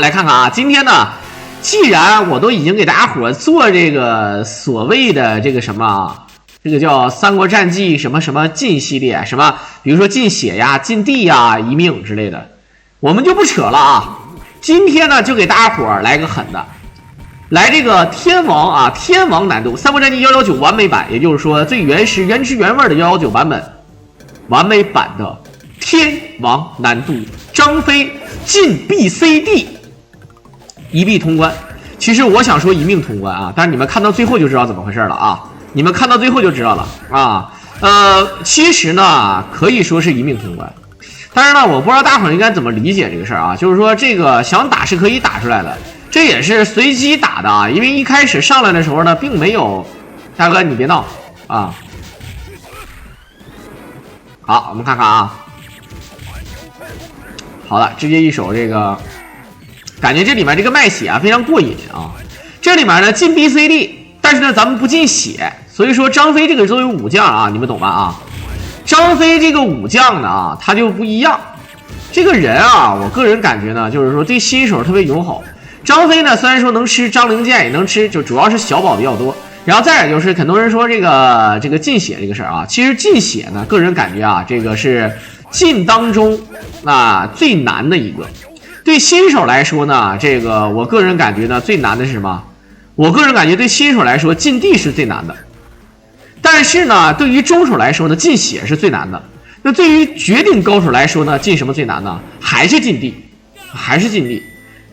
来看看啊，今天呢，既然我都已经给大家伙做这个所谓的这个什么，这个叫《三国战记》什么什么禁系列，什么比如说禁血呀、禁地呀、一命之类的，我们就不扯了啊。今天呢，就给大家伙来个狠的，来这个天王啊，天王难度《三国战记119》完美版，也就是说最原始、原汁原味的119版本，完美版的天王难度，张飞进 BCD。一臂通关，其实我想说一命通关啊，但是你们看到最后就知道怎么回事了啊！你们看到最后就知道了啊。其实呢可以说是一命通关，但是呢，我不知道大伙儿应该怎么理解这个事儿啊。就是说，这个想打是可以打出来的，这也是随机打的啊。因为一开始上来的时候呢，并没有，大哥你别闹啊。好，我们看看啊。好了，直接一手这个。感觉这里面这个卖血啊非常过瘾啊！这里面呢进 BCD， 但是呢咱们不进血，所以说张飞这个作为武将啊，你们懂吧啊？张飞这个武将呢啊，他就不一样。这个人啊，我个人感觉呢，就是说对新手特别友好。张飞呢虽然说能吃张灵剑，也能吃，就主要是小宝比较多。然后再有就是很多人说这个进血这个事儿啊，其实进血呢，个人感觉啊，这个是进当中最难的一个。对新手来说呢，这个我个人感觉呢，最难的是什么？我个人感觉对新手来说，进地是最难的。但是呢，对于中手来说呢，进血是最难的。那对于绝顶高手来说呢，进什么最难呢？还是进地，还是进地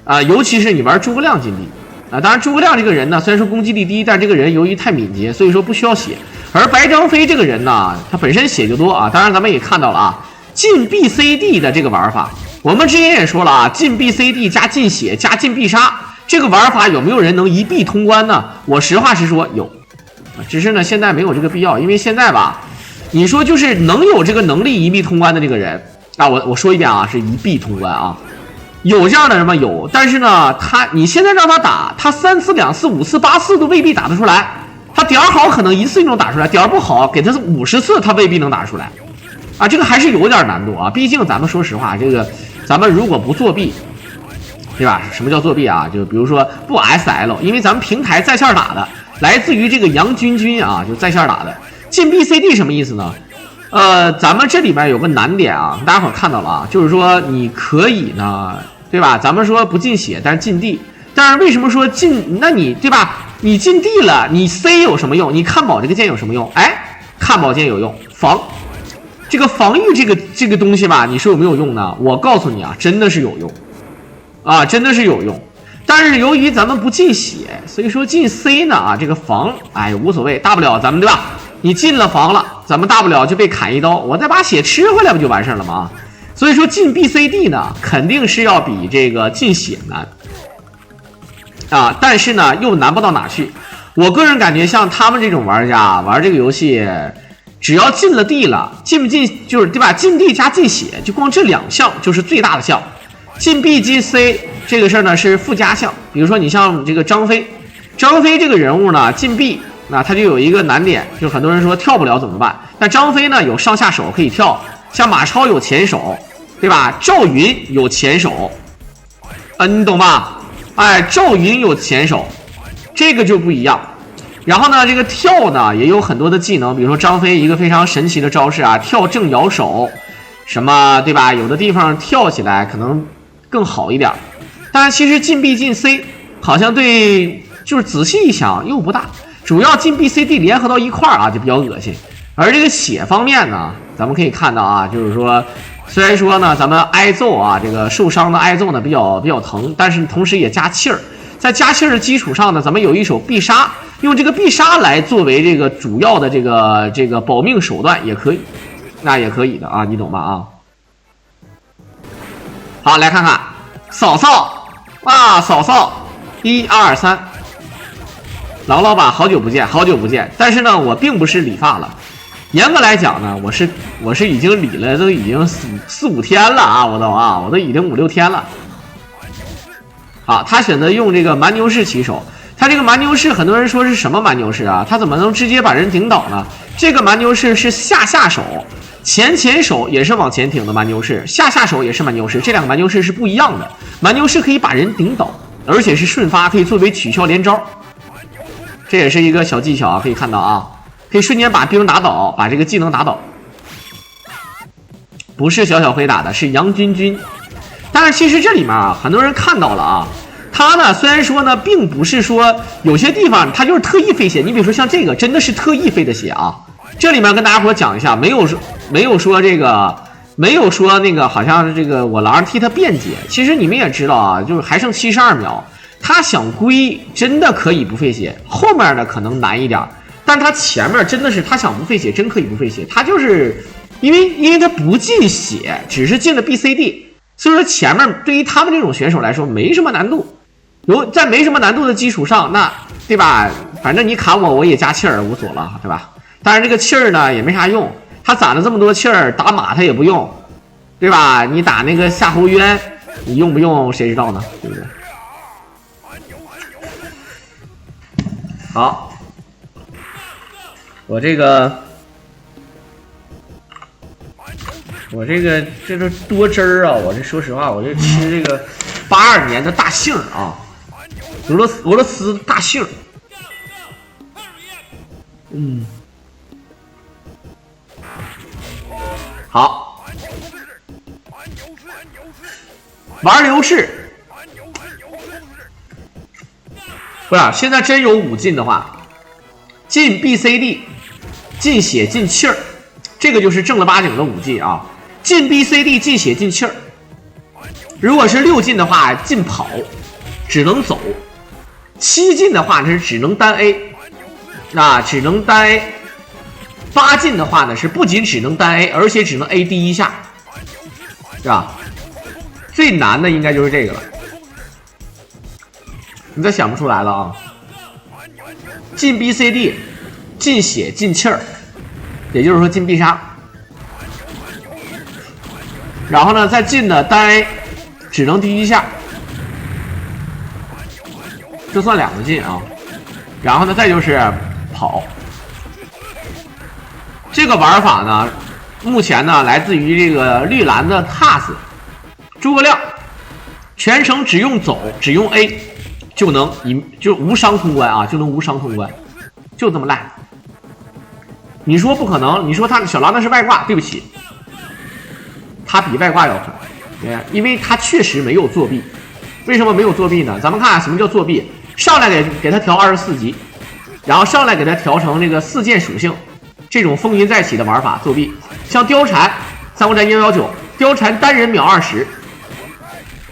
啊！尤其是你玩诸葛亮进地啊。当然，诸葛亮这个人呢，虽然说攻击力低，但这个人由于太敏捷，所以说不需要血。而白张飞这个人呢，他本身血就多啊。当然，咱们也看到了啊，进 BCD 的这个玩法。我们之前也说了啊，进 BCD 加进血加进必杀这个玩法有没有人能一臂通关呢？我实话实说有，只是呢现在没有这个必要，因为现在吧，你说就是能有这个能力一臂通关的这个人啊，我说一遍啊，是一臂通关啊，有这样的人吗？有，但是呢，你现在让他打，他3次2次5次8次都未必打得出来，他点好可能1次就能打出来，点不好给他50次他未必能打出来啊，这个还是有点难度啊，毕竟咱们说实话，这个。咱们如果不作弊，对吧？什么叫作弊啊？就比如说不 SL， 因为咱们平台在线打的，来自于这个杨军啊，就在线打的。进 BCD 什么意思呢？咱们这里面有个难点啊，大家伙看到了啊，就是说你可以呢，对吧？咱们说不进血，但是进地。但是为什么说进？那你对吧？你进地了，你 C 有什么用？你看宝这个剑有什么用？哎，看宝剑有用，防。这个防御这个东西吧，你说有没有用呢？我告诉你啊，真的是有用，啊，真的是有用。但是由于咱们不进血，所以说进 C 呢啊，这个防，哎，无所谓，大不了咱们对吧？你进了防了，咱们大不了就被砍一刀，我再把血吃回来不就完事了吗？所以说进 BCD 呢，肯定是要比这个进血难啊，但是呢又难不到哪去。我个人感觉像他们这种玩家玩这个游戏。只要进了地了，进不进就是对吧？进地加进血，就光这2项就是最大的项。进 B 进 C 这个事儿呢是附加项。比如说你像这个张飞这个人物呢进 B， 那他就有一个难点，就是很多人说跳不了怎么办？但张飞呢有上下手可以跳，像马超有前手，对吧？赵云有前手，你懂吧？哎，赵云有前手，这个就不一样。然后呢，这个跳呢也有很多的技能，比如说张飞一个非常神奇的招式啊，跳正摇手，什么对吧？有的地方跳起来可能更好一点，但是其实进 B 进 C 好像对，就是仔细一想又不大，主要进 BCD 联合到一块儿啊就比较恶心。而这个血方面呢，咱们可以看到啊，就是说虽然说呢咱们挨揍啊，这个受伤的挨揍呢比较疼，但是同时也加气儿。在加气儿的基础上呢，咱们有一手必杀，用这个必杀来作为这个主要的这个保命手段也可以，那也可以的啊，你懂吧啊？好，来看看嫂嫂啊，嫂嫂，1、2、3，郎老板好久不见，好久不见。但是呢，我并不是理发了，严格来讲呢，我是已经理了，都已经4、5天了啊，我都已经5、6天了。啊，他选择用这个蛮牛式起手，他这个蛮牛式很多人说是什么蛮牛式啊？他怎么能直接把人顶倒呢？这个蛮牛式是下手，前手也是往前挺的蛮牛式，下手也是蛮牛式，这两个蛮牛式是不一样的。蛮牛式可以把人顶倒，而且是瞬发，可以作为取消连招，这也是一个小技巧啊，可以看到啊，可以瞬间把兵打倒，把这个技能打倒。不是小小黑打的，是杨君君。但是其实这里面啊，很多人看到了啊，他呢虽然说呢，并不是说有些地方他就是特意费血，你比如说像这个，真的是特意费的血啊。这里面跟大家伙讲一下，没有说这个，没有说那个，好像这个我狼替他辩解。其实你们也知道啊，就是还剩72秒，他想归真的可以不费血，后面的可能难一点，但他前面真的是他想不费血，真可以不费血。他就是因为他不进血，只是进了 BCD， 所以说前面对于他们这种选手来说没什么难度。在没什么难度的基础上，那对吧？反正你砍我，我也加气儿无所了，对吧？但是这个气儿呢也没啥用，他攒了这么多气儿，打马他也不用，对吧？你打那个夏侯渊，你用不用谁知道呢？对不对？好，我这是多汁儿啊！我这说实话，我这吃这个82年的大杏啊，俄罗斯大杏，好，玩流士，不是，现在真有5进的话，进 BCD， 进血进气儿，这个就是正儿八经的5进啊。进 BCD 进血进气儿，如果是6进的话，进跑只能走；7进的话呢是只能单 A， 啊，只能单 A。8进的话呢是不仅只能单 A， 而且只能 A 第一下，是吧？最难的应该就是这个了，你再想不出来了啊！进 BCD， 进血进气儿，也就是说进必杀。然后呢，再进的单 A 只能第一下，这算2个进啊。然后呢，再就是跑。这个玩法呢，目前呢来自于这个绿蓝的 TAS 诸葛亮，全程只用走，只用 A 就能就无伤通关啊，就能无伤通关，就这么烂。你说不可能？你说他小狼那是外挂？对不起。他比外挂要狠，因为他确实没有作弊。为什么没有作弊呢？咱们看什么叫作弊。上来给他调24级，然后上来给他调成这个4件属性，这种风云再起的玩法作弊。像貂蝉3国战119，貂蝉单人秒20，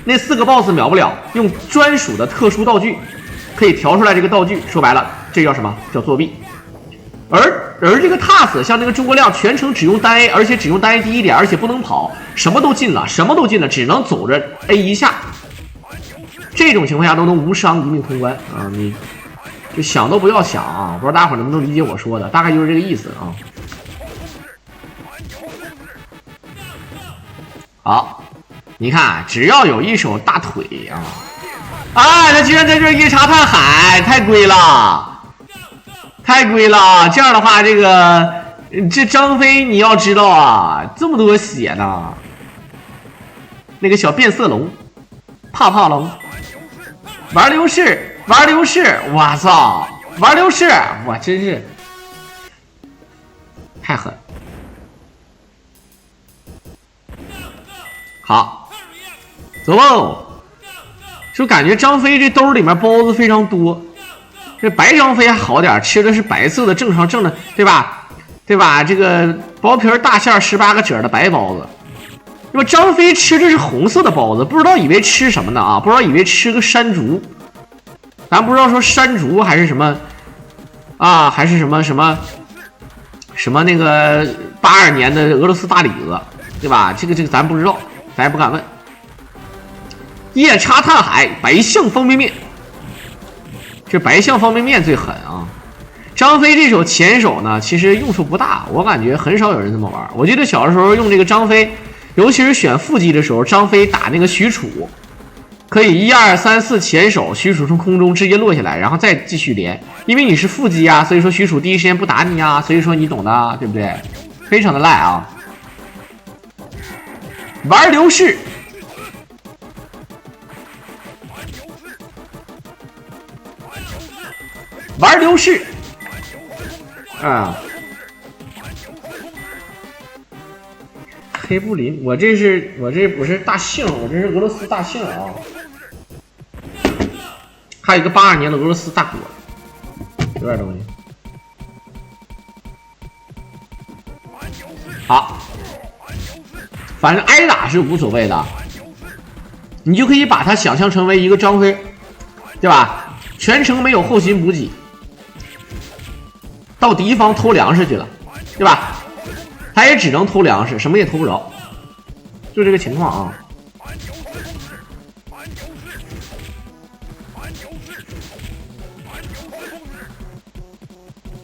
那4个 BOSS 秒不了，用专属的特殊道具可以调出来这个道具。说白了，这叫什么？叫作弊。而这个 TAS 像这个诸葛亮全程只用单 A， 而且只用单 A 第一点，而且不能跑，什么都进了，只能走着 A 一下。这种情况下都能无伤一命通关啊！你就想都不要想啊！不知道大伙能不能理解我说的，大概就是这个意思啊。好，你看，只要有一手大腿啊，哎，他居然在这夜叉探海，太龟了，太龟了！这样的话，这张飞你要知道啊，这么多血呢。那个小变色龙，怕龙，玩流士，我操，玩流士，我真是太狠。好，走喽！就感觉张飞这兜里面包子非常多，这白张飞还好点，吃的是白色的正的，对吧？这个薄皮大馅18个褶的白包子。那么张飞吃的是红色的包子，不知道以为吃什么呢啊？不知道以为吃个山竹，咱不知道说山竹还是什么啊？还是什么那个82年的俄罗斯大李子，对吧？这个咱不知道。咱也不敢问。夜叉探海，白象方便面，这白象方便面最狠啊！张飞这手前手呢，其实用处不大，我感觉很少有人这么玩。我记得小的时候用这个张飞，尤其是选腹肌的时候，张飞打那个许褚，可以1、2、3、4前手，许褚从空中直接落下来，然后再继续连。因为你是腹肌啊，所以说许褚第一时间不打你啊，所以说你懂的，对不对？非常的赖啊！玩流士，玩流士，啊，黑布林，我这不是大姓，我这是俄罗斯大姓啊。还有一个82年的俄罗斯大哥，有点东西。好，反正挨打是无所谓的，你就可以把它想象成为一个张飞，对吧？全程没有后勤补给，到敌方偷粮食去了，对吧？他也只能偷粮食，什么也偷不着，就这个情况啊。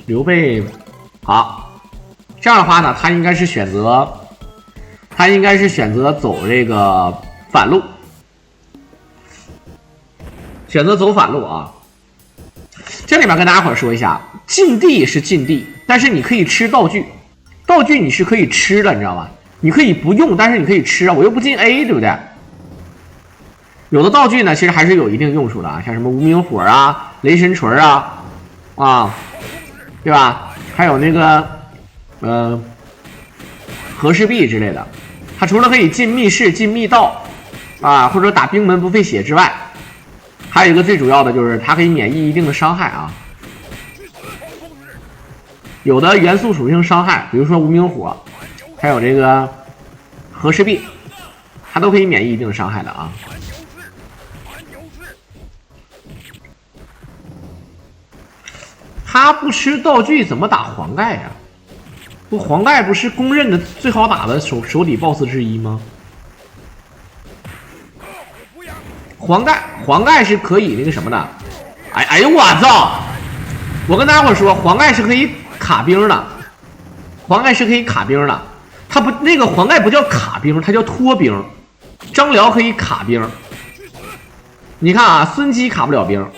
刘备，好，这样的话呢，他应该是选择走这个反路，选择走反路啊。这里面跟大家伙说一下，禁地是禁地，但是你可以吃道具，道具你是可以吃的，你知道吗？你可以不用，但是你可以吃啊，我又不进 A， 对不对？有的道具呢，其实还是有一定用处的啊，像什么无名火啊、雷神锤啊，对吧？还有那个和氏璧之类的，它除了可以进密室、进密道啊，或者打冰门不费血之外，还有一个最主要的就是它可以免疫一定的伤害啊。有的元素属性伤害，比如说无名火，还有这个和氏璧，它都可以免疫一定的伤害的啊。他不吃道具怎么打黄盖呀？不，黄盖不是公认的最好打的手底 BOSS 之一吗？黄盖是可以那个什么的。哎呦我操！我跟大家伙说，黄盖是可以卡兵的，黄盖是可以卡兵的。他不那个黄盖不叫卡兵，它叫拖兵。张辽可以卡兵。你看啊，孙基卡不了兵。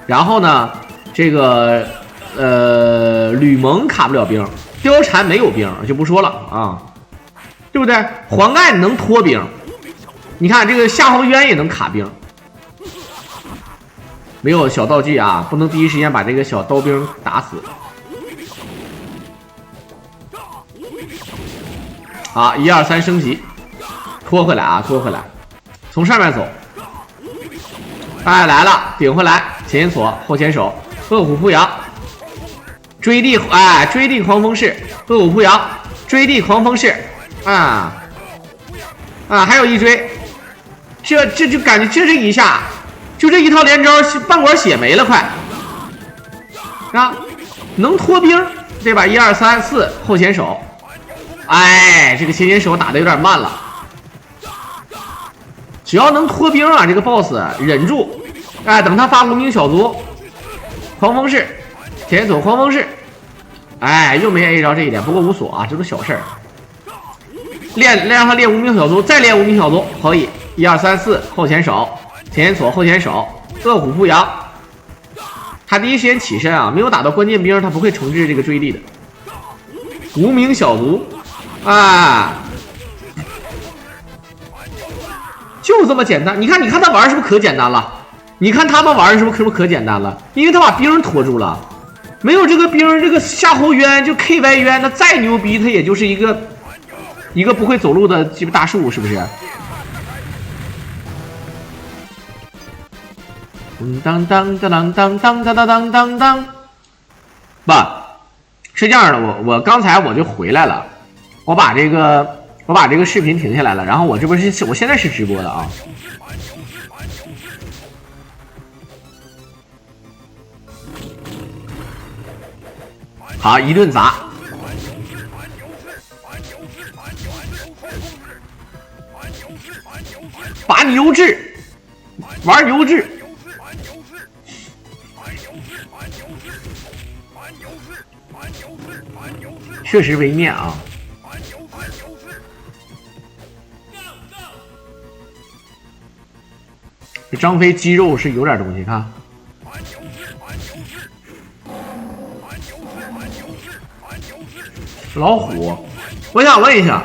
然后呢？这个吕蒙卡不了兵，貂蝉没有兵，就不说了啊，对不对？黄盖能拖兵，你看这个夏侯渊也能卡兵，没有小道具啊，不能第一时间把这个小刀兵打死。好，1、2、3升级，拖回来啊，拖回来，从上面走。哎，来了，顶回来，前锁后前手。恶虎扑羊，追地狂风式，恶虎扑羊，追地狂风式，还有一追，这就感觉这一下，就这一套连招，半管血没了，快啊！能拖兵，对吧？1、2、3、4后前手，哎，这个前手打的有点慢了，只要能拖兵啊，这个 BOSS 忍住，哎，等他发无名小卒。狂风式，前走狂风式，哎，又没 A 着这一点，不过无所啊，这都小事儿。让他练无名小卒，再练无名小卒，可以。1、2、3、4后前手，前锁后前手，恶虎扑羊。他第一时间起身啊，没有打到关键兵，他不会重置这个追地的。无名小卒，啊，就这么简单。你看他玩是不是可简单了？你看他们玩是不是可简单了？因为他把兵拖住了，没有这个兵，这个夏侯渊就 KY 渊，他再牛逼，他也就是一个不会走路的鸡巴大树，是不是？当当当当当当当当当当，不是这样的，我刚才我就回来了，我把这个视频停下来了，然后我现在是直播的啊。好，一顿砸，把你优质，玩优质，确实微面啊。这张飞肌肉是有点东西，看。老虎，我想问一下，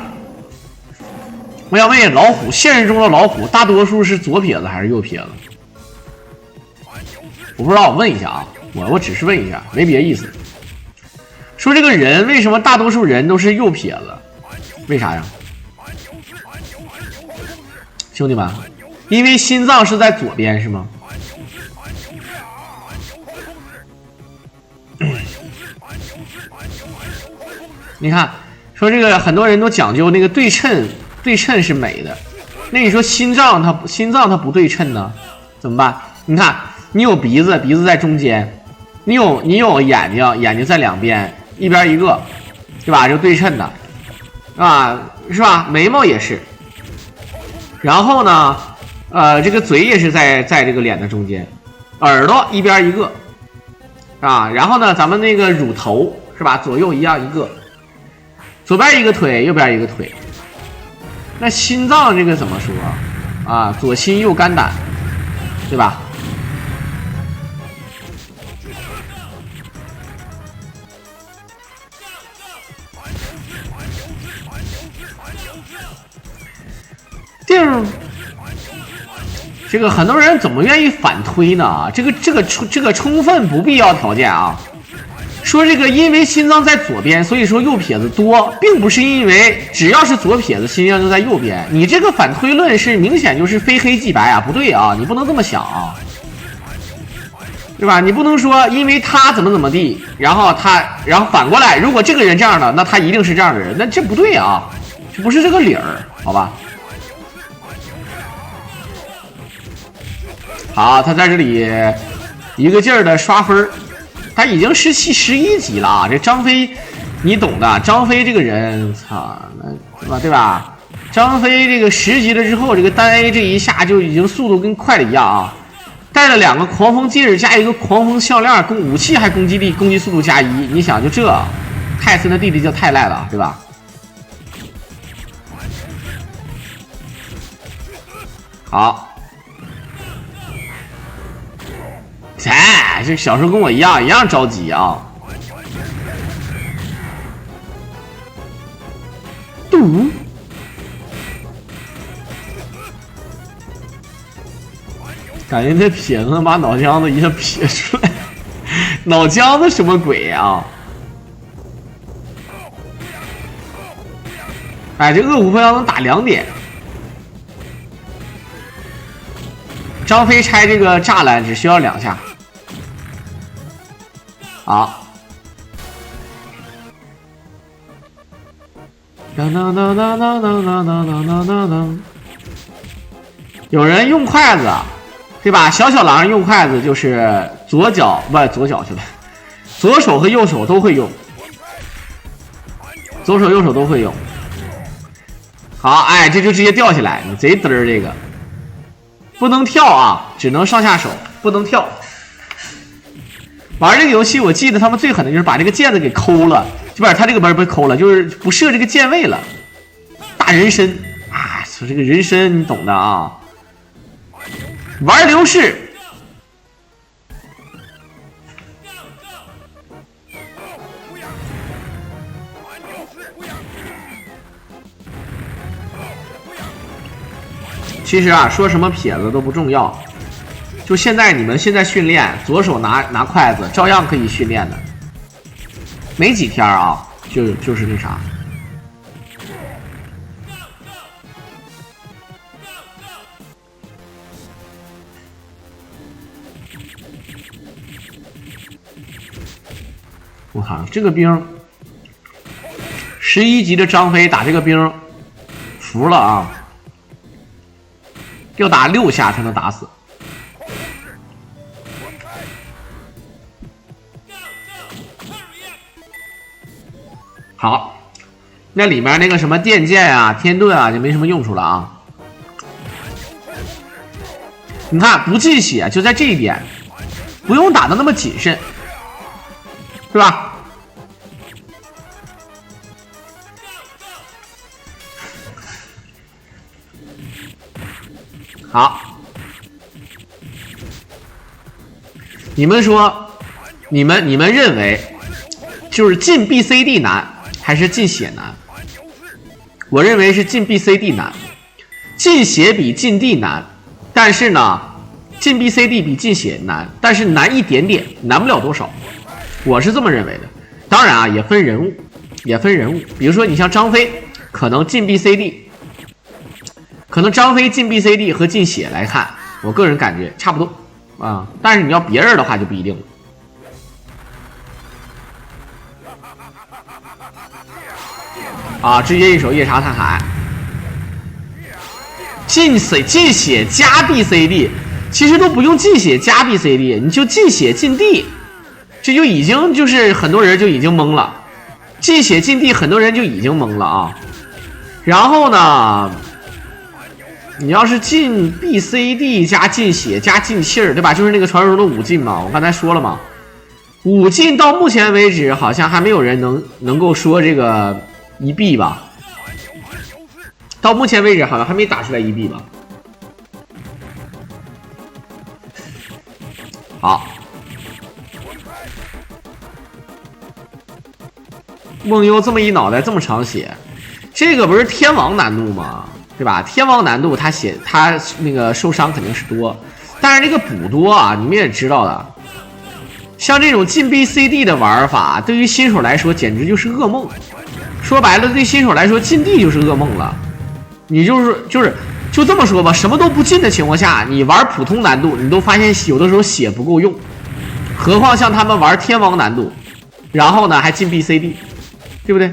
我想问一下，老虎现实中的老虎大多数是左撇子还是右撇子？我不知道，我问一下啊，我只是问一下，没别意思。说这个人为什么大多数人都是右撇子？为啥呀？兄弟们，因为心脏是在左边是吗？你看，说这个很多人都讲究那个对称，对称是美的。那你说心脏它不对称呢，怎么办？你看，你有鼻子，鼻子在中间；你有眼睛，眼睛在两边，一边一个，对吧？就对称的，啊，是吧？眉毛也是。然后呢，这个嘴也是在这个脸的中间，耳朵一边一个，啊，然后呢，咱们那个乳头是吧？左右一样一个，左边一个腿，右边一个腿。那心脏这个怎么说啊？左心右肝胆，对吧？定，这个很多人怎么愿意反推呢？这个充分不必要条件啊。说这个因为心脏在左边，所以说右撇子多，并不是因为只要是左撇子，心脏就在右边。你这个反推论是明显就是非黑即白啊，不对啊，你不能这么想啊，对吧？你不能说因为他怎么地，然后反过来，如果这个人这样的，那他一定是这样的人，那这不对啊，这不是这个理儿，好吧？好，他在这里一个劲儿的刷分，他已经11级了啊！这张飞，你懂的。张飞这个人，操，对吧？张飞这个10级了之后，这个单 A 这一下就已经速度跟快的一样啊！带了2个狂风戒指加一个狂风项链，武器还攻击力、攻击速度加1，你想就这，泰森的弟弟叫泰赖了，对吧？好。这小时候跟我一样着急啊！嘟，感觉这撇子能把脑浆子一下撇出来，脑浆子什么鬼啊？哎，这恶虎飞镖能打2点。张飞拆这个栅栏只需要2下。好，有人用筷子，对吧？小狼用筷子就是左脚去了，左手和右手都会用，左手右手都会用。好，哎，这就直接掉下来，你贼嘚儿这个。不能跳啊，只能上下手，不能跳。玩这个游戏，我记得他们最狠的就是把这个键子给抠了，就把他这个门被抠了，就是不设这个键位了。大人参啊，说这个人参你懂的啊。玩流式，其实啊，说什么撇子都不重要。就现在你们现在训练，左手拿筷子，照样可以训练的。没几天啊，就是那啥。我靠，这个兵11级的张飞打这个兵服了啊！要打6下才能打死。好，那里面那个什么电剑啊、天盾啊就没什么用处了啊。你看不进血就在这一点，不用打的那么谨慎，是吧？好，你们说，你们认为就是进 BCD 难还是进血难？我认为是进 BCD 难。进血比进地难，但是呢，进 BCD 比进血难，但是难一点点，难不了多少，我是这么认为的。当然啊，也分人物，比如说你像张飞，可能进 BCD， 可能张飞进 BCD 和进血来看，我个人感觉差不多啊，但是你要别人的话就不一定了。啊，直接一手夜叉探海，进血加 BCD， 其实都不用进血加 BCD， 你就进血进地，这就已经就是很多人就已经懵了，进血进地很多人就已经懵了啊。然后呢，你要是进 BCD 加进血加进气儿，对吧？就是那个传说中的5进嘛，我刚才说了嘛，5进到目前为止好像还没有人能够说这个1币吧，到目前为止好像还没打出来1币吧。好，梦幽这么一脑袋这么长血，这个不是天王难度吗？对吧？天王难度他那个受伤肯定是多，但是这个补多啊，你们也知道的，像这种进 BCD 的玩法，对于新手来说简直就是噩梦。说白了，对新手来说，进地就是噩梦了。你就这么说吧，什么都不进的情况下，你玩普通难度，你都发现有的时候血不够用，何况像他们玩天王难度，然后呢还进 BCD， 对不对？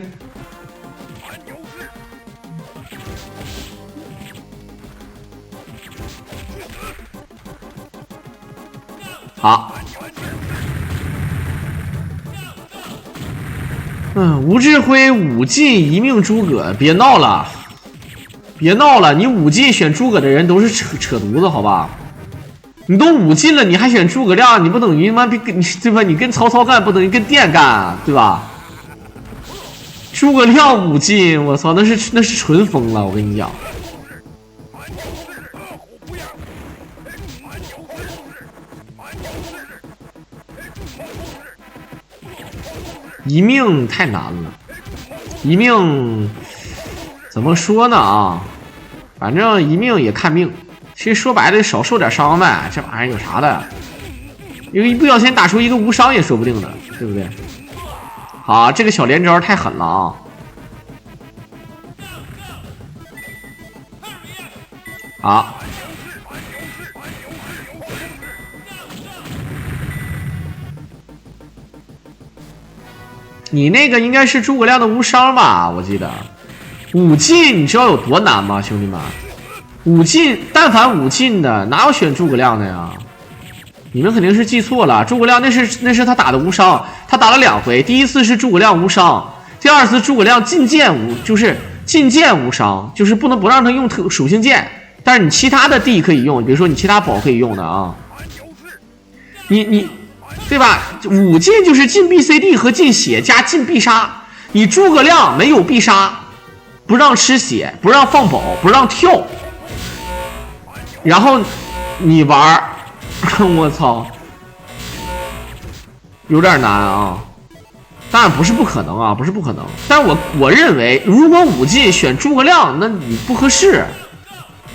好。吴志辉5进1命诸葛，别闹了，别闹了！你5进选诸葛的人都是扯犊子，好吧？你都5进了，你还选诸葛亮，你不等于他妈对吧？你跟曹操干不等于跟电干，对吧？诸葛亮5进，我操，那是纯疯了，我跟你讲。1命太难了，1命怎么说呢啊？反正1命也看命，其实说白了少受点伤呗，这玩意儿有啥的？因为一不小心打出一个无伤也说不定的，对不对？好，这个小连招太狠了啊！好。你那个应该是诸葛亮的无伤吧？我记得5进，你知道有多难吗，兄弟们？5进，但凡5进的，哪有选诸葛亮的呀？你们肯定是记错了，诸葛亮那是他打的无伤，他打了2回，第一次是诸葛亮无伤，第二次诸葛亮进剑无伤，就是不让他用属性剑，但是你其他的地可以用，比如说你其他宝可以用的啊。你。对吧？5进就是进 BCD 和进血加进必杀，你诸葛亮没有必杀，不让吃血，不让放宝，不让跳，然后你玩我操，有点难啊！当然不是不可能啊，不是不可能，但是我认为，如果5进选诸葛亮，那你不合适，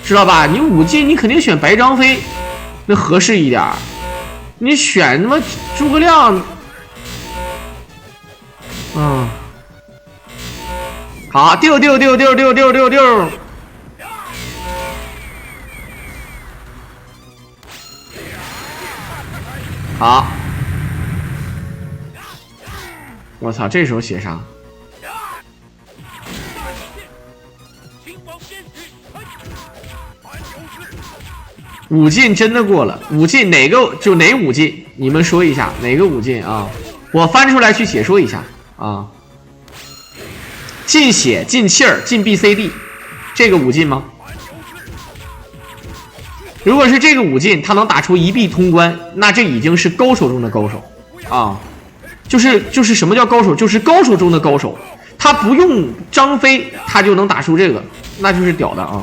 知道吧？你5进你肯定选白张飞，那合适一点。你选他妈诸葛亮，好，丢，好，我操，这时候写啥？5进真的过了，5进哪5进？你们说一下哪个5进啊？我翻出来去解说一下啊。进血、进气儿、进 BCD， 这个5进吗？如果是这个5进，他能打出1币通关，那这已经是高手中的高手啊！就是什么叫高手？就是高手中的高手，他不用张飞，他就能打出这个，那就是屌的啊！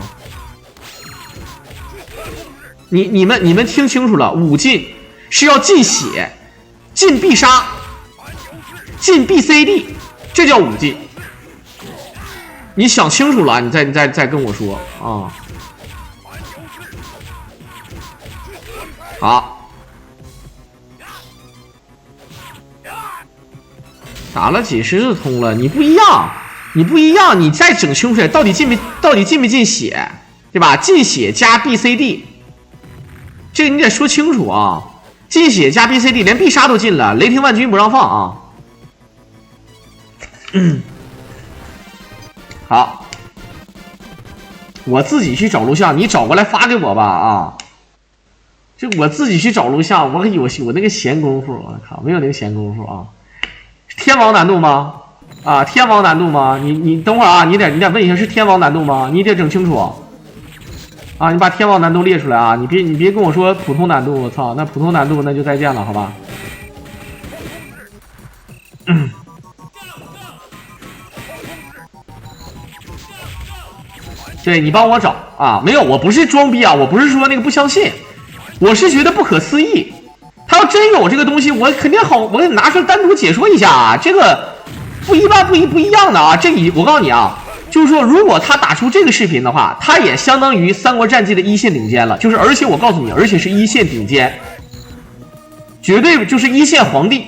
你们听清楚了，5进是要进血、进必杀、进 BCD， 这叫5进。你想清楚了，你再跟我说啊！好，打了几十次通了，你不一样，你再整清楚到底进没进血，对吧？进血加 BCD， 这个你得说清楚啊！进血加 BCD， 连必杀都进了，雷霆万钧不让放啊！好，我自己去找录像，你找过来发给我吧啊！这我自己去找录像，我那个闲工夫，我靠，没有那个闲工夫啊！天王难度吗？啊，天王难度吗？你等会儿啊，你得问一下是天王难度吗？你得整清楚啊！你把天王难度列出来啊！你别跟我说普通难度，我操，那普通难度那就再见了，好吧？对你帮我找啊！没有，我不是装逼啊，我不是说那个不相信，我是觉得不可思议。他要真有这个东西，我肯定好，我给你拿出来单独解说一下啊！这个不一般不一样的啊！我告诉你啊，就是说，如果他打出这个视频的话，他也相当于三国战记的一线顶尖了。就是而且我告诉你，而且是一线顶尖，绝对就是一线皇帝。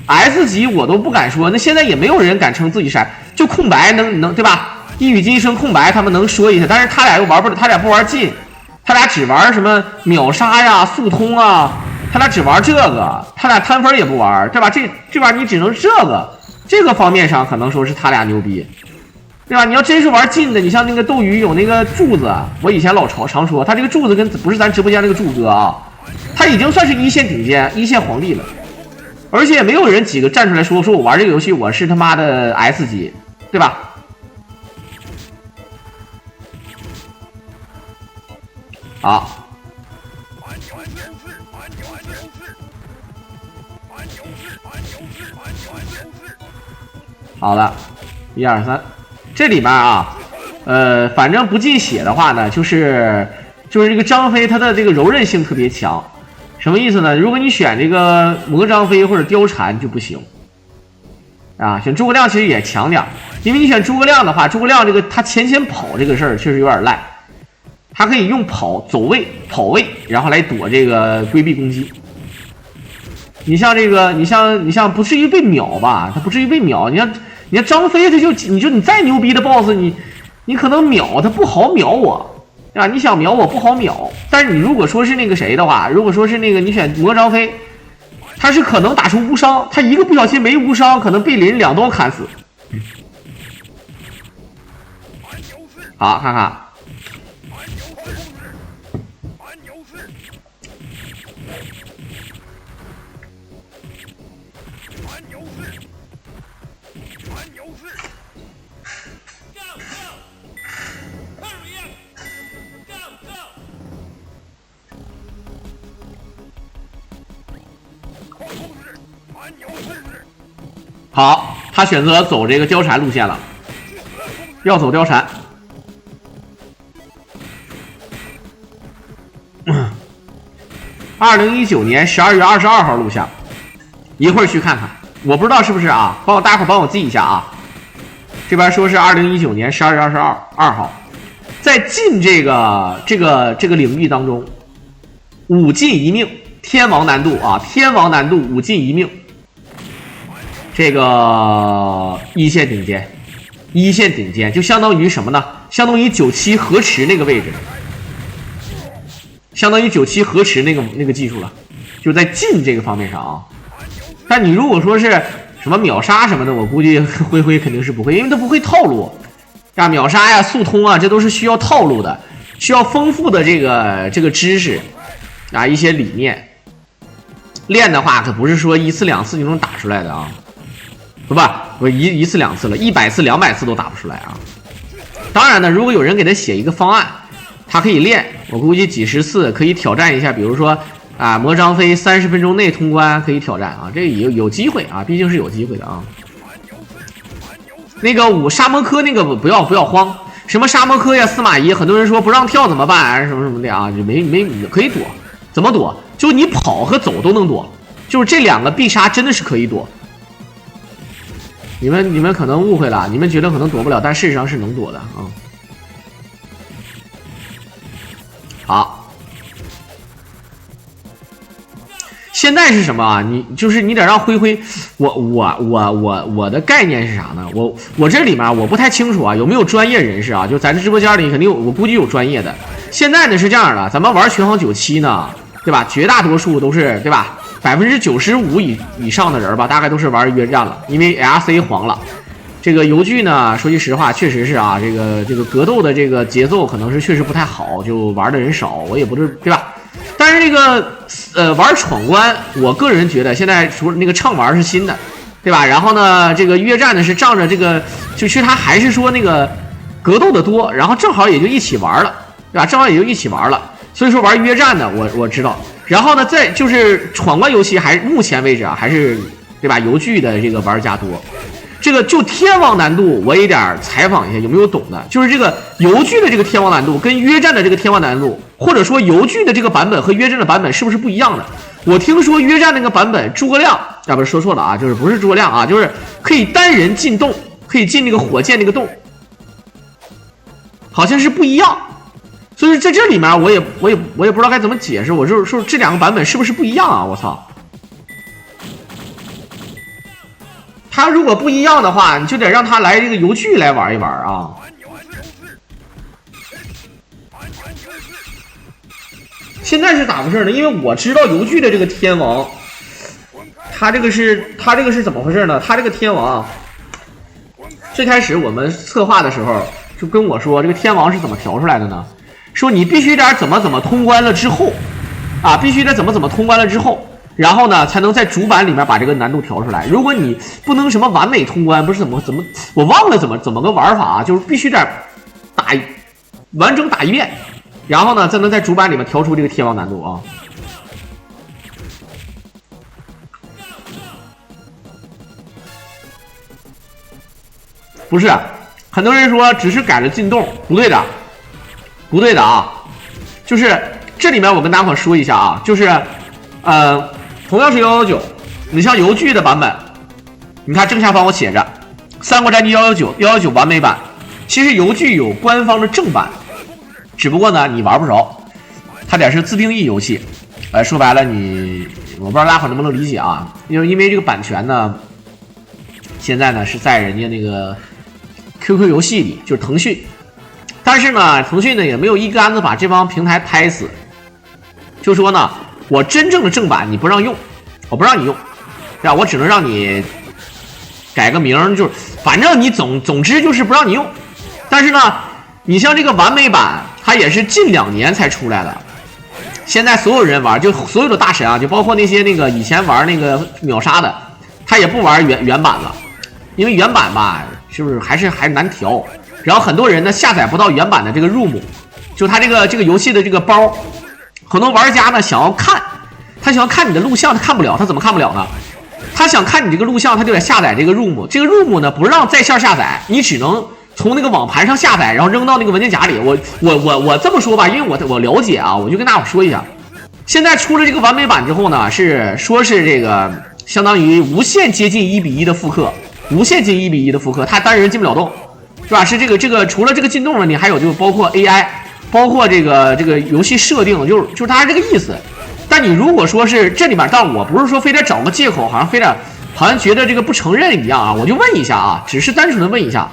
S 级我都不敢说，那现在也没有人敢称自己是，就空白能对吧？一语惊声空白他们能说一下，但是他俩又玩不了，他俩不玩近，他俩只玩什么秒杀呀、速通啊，他俩只玩这个，他俩摊分也不玩，对吧？这玩意儿你只能这个方面上可能说是他俩牛逼，对吧？你要真是玩近的，你像那个斗鱼有那个柱子，我以前常说他这个柱子跟不是咱直播间那个柱哥啊，他已经算是一线顶尖、一线皇帝了，而且也没有人几个站出来说我玩这个游戏我是他妈的 S 级，对吧？好，好了，1、2、3，这里面啊，反正不进血的话呢，就是这个张飞他的这个柔韧性特别强，什么意思呢？如果你选这个魔张飞或者貂蝉就不行，啊，选诸葛亮其实也强点，因为你选诸葛亮的话，诸葛亮这个他前跑这个事儿确实有点赖。他可以用跑位，然后来躲这个规避攻击。你像这个，你像不至于被秒吧？他不至于被秒。你看张飞，你再牛逼的 BOSS， 你可能秒他不好秒我，啊，你想秒我不好秒。但是你如果说是那个谁的话，如果说是那个你选魔张飞，他是可能打出无伤，他一个不小心没无伤，可能被林2刀砍死。好，看看。好，他选择走这个貂蝉路线了，要走貂蝉。2019年12月22号录像，一会儿去看看，我不知道是不是啊？大伙帮我记一下啊。这边说是2019年12月22号，在进这个领域当中，5进1命，天王难度啊，天王难度5进1命。这个一线顶尖就相当于什么呢？相当于97河池那个位置，相当于97河池那个技术了，就在近这个方面上啊。但你如果说是什么秒杀什么的，我估计灰肯定是不会，因为他不会套路啊，秒杀呀、速通啊，这都是需要套路的，需要丰富的这个知识啊，一些理念。练的话可不是说1次2次就能打出来的啊。不一次2次了，100次200次都打不出来啊！当然呢，如果有人给他写一个方案，他可以练，我估计几十次可以挑战一下，比如说啊，魔张飞30分钟内通关可以挑战啊，这有机会啊，毕竟是有机会的啊。那个沙摩柯那个不要慌，什么沙摩柯呀、司马懿，很多人说不让跳怎么办，什么的啊，就没可以躲，怎么躲？就你跑和走都能躲，就是这2个必杀真的是可以躲。你们可能误会了，你们觉得可能躲不了，但事实上是能躲的啊。好，现在是什么啊？你就是你得让灰灰，我的概念是啥呢？我这里面我不太清楚啊，有没有专业人士啊？就咱这直播间里肯定有，我估计有专业的。现在呢是这样的，咱们玩拳皇97呢，对吧？绝大多数都是对吧？95%以上的人吧，大概都是玩约战了，因为 LC 黄了。这个游具呢，说句实话，确实是啊，这个格斗的这个节奏可能是确实不太好，就玩的人少，我也不是对吧？但是这个玩闯关，我个人觉得现在除了那个畅玩是新的，对吧？然后呢，这个约战呢是仗着这个，就其实他还是说那个格斗的多，然后正好也就一起玩了，对吧？正好也就一起玩了，所以说玩约战的我知道。然后呢，再就是闯关游戏还目前为止啊，还是对吧？游具的这个玩家多。这个就天王难度，我有点采访一下，有没有懂的？就是这个游具的这个天王难度跟约战的这个天王难度，或者说游具的这个版本和约战的版本是不是不一样的？我听说约战那个版本，诸葛亮啊，不是说错了啊，就是不是诸葛亮啊，就是可以单人进洞，可以进那个火箭那个洞，好像是不一样。所以在这里面，我也不知道该怎么解释。我就是说这两个版本是不是不一样啊？我操！他如果不一样的话，你就得让他来这个游具来玩一玩啊。现在是咋回事呢？因为我知道游具的这个天王，他这个是怎么回事呢？他这个天王，最开始我们策划的时候就跟我说，这个天王是怎么调出来的呢？说你必须得怎么通关了之后，啊，必须得怎么通关了之后。然后呢，才能在主板里面把这个难度调出来。如果你不能什么完美通关，不是怎么，我忘了怎么个玩法啊？就是必须得完整打一遍，然后呢，才能在主板里面调出这个天王难度啊。不是，很多人说只是改了进洞，不对的，不对的啊。就是这里面我跟大伙说一下啊，就是同样是119，你像游具的版本，你看正下方我写着《三国战记119完美版》，其实游具有官方的正版，只不过呢你玩不着，它得是自定义游戏。说白了我不知道大家伙能不能理解啊？因为这个版权呢，现在呢是在人家那个 QQ 游戏里，就是腾讯，但是呢腾讯呢也没有一竿子把这帮平台拍死，就说呢。我真正的正版你不让用，我不让你用，对吧？我只能让你改个名，就是反正你总之就是不让你用。但是呢，你像这个完美版，它也是近2年才出来的。现在所有人玩，就所有的大神啊，就包括那些那个以前玩那个秒杀的，他也不玩原版了，因为原版吧，是不是还难调？然后很多人呢下载不到原版的这个 ROM， 就他这个游戏的这个包。很多玩家呢想要看，他想要看你的录像，他看不了，他怎么看不了呢？他想看你这个录像，他就得下载这个 ROM， 这个 ROM 呢不让在线下载，你只能从那个网盘上下载，然后扔到那个文件夹里。我这么说吧，因为我了解啊，我就跟大伙说一下，现在出了这个完美版之后呢，说是这个相当于无限接近1:1的复刻，无限接近1:1的复刻，他单人进不了洞，是吧？是这个除了这个进洞呢，你还有就包括 AI。包括这个游戏设定，就是它这个意思。但你如果说是这里面，但我不是说非得找个借口，好像觉得这个不承认一样啊。我就问一下啊，只是单纯的问一下，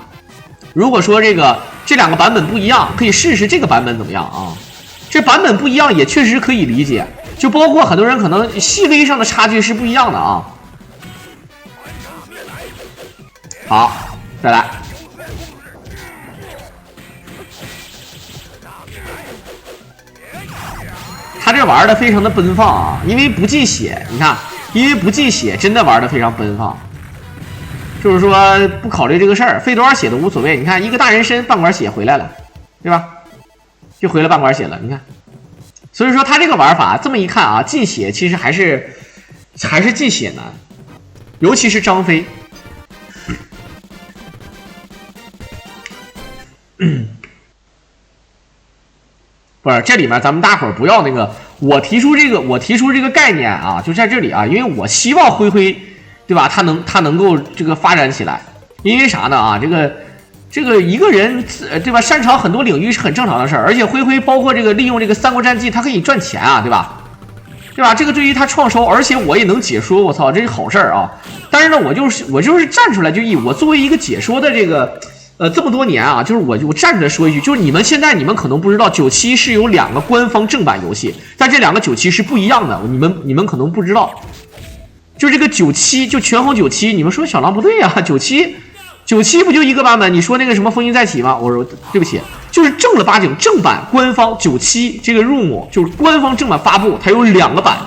如果说这两个版本不一样，可以试试这个版本怎么样啊？这版本不一样也确实可以理解，就包括很多人可能细微上的差距是不一样的啊。好，再来。他这玩的非常的奔放啊，因为不进血，你看，因为不进血，真的玩的非常奔放。就是说不考虑这个事儿，费多少血都无所谓。你看一个大人参半管血回来了，对吧？就回了半管血了，你看。所以说他这个玩法这么一看啊，进血其实还是进血难，尤其是张飞。不是，这里面咱们大伙儿不要那个，我提出这个概念啊，就在这里啊，因为我希望灰灰，对吧？他能够这个发展起来，因为啥呢啊？这个一个人对吧？擅长很多领域是很正常的事儿，而且灰灰包括利用这个《三国战记》，它可以赚钱啊，对吧？对吧？这个对于他创收，而且我也能解说，我操，这是好事儿啊！但是呢，我就是站出来就我作为一个解说的这个这么多年啊，就是我站出来说一句，就是你们可能不知道，97是有2个官方正版游戏，但这2个97是不一样的，你们可能不知道。就这个97，就拳皇97，你们说小狼不对呀、啊，97不就一个版本？你说那个什么风云再起吗？我说对不起，就是正儿八经正版官方97这个 ROM 就是官方正版发布，它有2个版，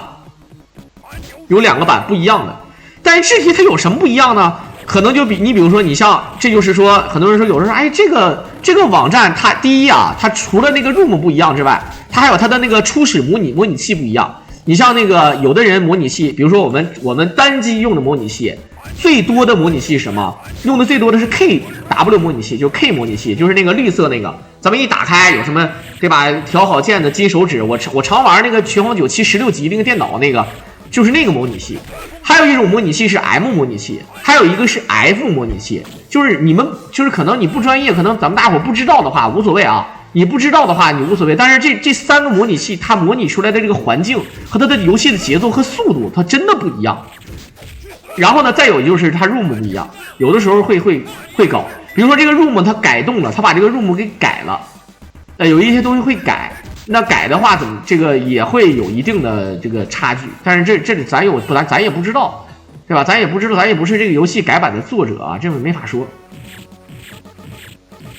有2个版不一样的。但是具体它有什么不一样呢？可能就比如说你像，这就是说很多人说有人说，哎，这个网站它第一啊，它除了那个 ROM 不一样之外，它还有它的那个初始模拟器不一样。你像那个有的人模拟器，比如说我们单机用的模拟器，最多的模拟器是什么？用的最多的是 KW 模拟器，就是 K 模拟器，就是那个绿色那个。咱们一打开有什么，对吧？调好键的金手指，我常玩那个拳皇97 16级那个电脑那个，就是那个模拟器。还有一种模拟器是 M 模拟器，还有一个是 F 模拟器。就是你们就是可能你不专业，可能咱们大伙不知道的话无所谓啊。你不知道的话，你无所谓。但是这3个模拟器，它模拟出来的这个环境和它的游戏的节奏和速度，它真的不一样。然后呢，再有就是它 ROM 不一样，有的时候会搞。比如说这个 ROM 它改动了，它把这个 ROM 给改了，有一些东西会改。那改的话，这个也会有一定的这个差距。但是这咱也不知道，对吧？咱也不知道，咱也不是这个游戏改版的作者啊，这没法说。